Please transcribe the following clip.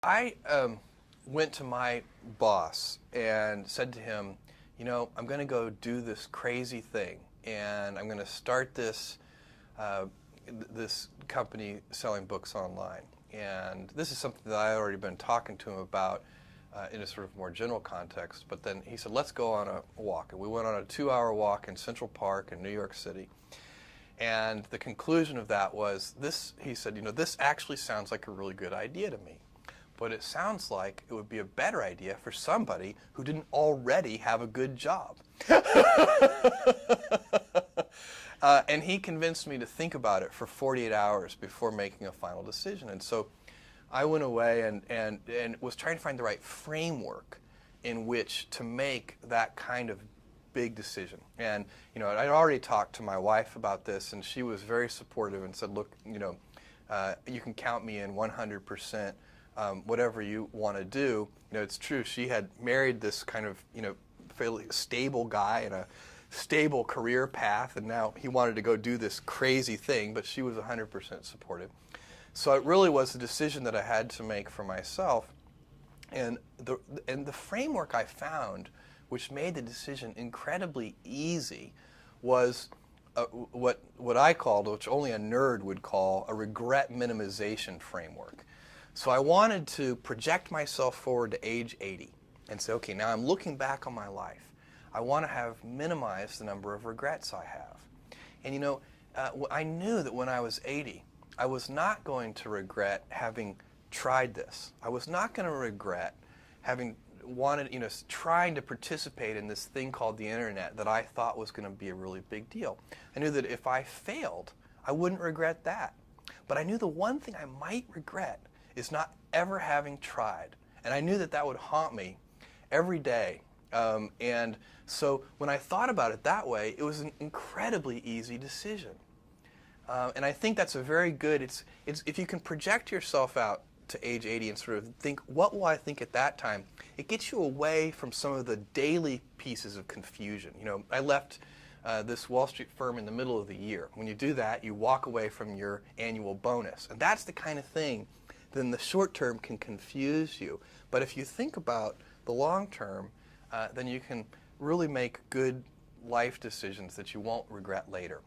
I went to my boss and said to him, I'm going to go do this crazy thing, and I'm going to start uh, this company selling books online. And this is something that I had already been talking to him about in a sort of more general context. But then he said, let's go on a walk. And we went on a 2-hour walk in Central Park in New York City. And the conclusion of that was this. He said, this actually sounds like a really good idea to me. But it sounds like it would be a better idea for somebody who didn't already have a good job. And he convinced me to think about it for 48 hours before making a final decision. And so I went away and was trying to find the right framework in which to make that kind of big decision. And I'd already talked to my wife about this, and she was very supportive and said, look, you can count me in 100%. Whatever you want to do. It's true. She had married this kind of, fairly stable guy in a stable career path, and now he wanted to go do this crazy thing, but she was 100% supportive. So it really was a decision that I had to make for myself. And the framework I found, which made the decision incredibly easy, was what I called, which only a nerd would call, a regret minimization framework. So I wanted to project myself forward to age 80 and say, okay, now I'm looking back on my life. I want to have minimized the number of regrets I have. And I knew that when I was 80, I was not going to regret having tried this. I was not going to regret having wanted, trying to participate in this thing called the internet that I thought was going to be a really big deal. I knew that if I failed, I wouldn't regret that. But I knew the one thing I might regret is not ever having tried. And I knew that that would haunt me every day. And so when I thought about it that way, it was an incredibly easy decision. And I think that's a very good, it's if you can project yourself out to age 80 and sort of think, what will I think at that time? It gets you away from some of the daily pieces of confusion. I left this Wall Street firm in the middle of the year. When you do that, you walk away from your annual bonus. And that's the kind of thing then the short term can confuse you. But if you think about the long term, then you can really make good life decisions that you won't regret later.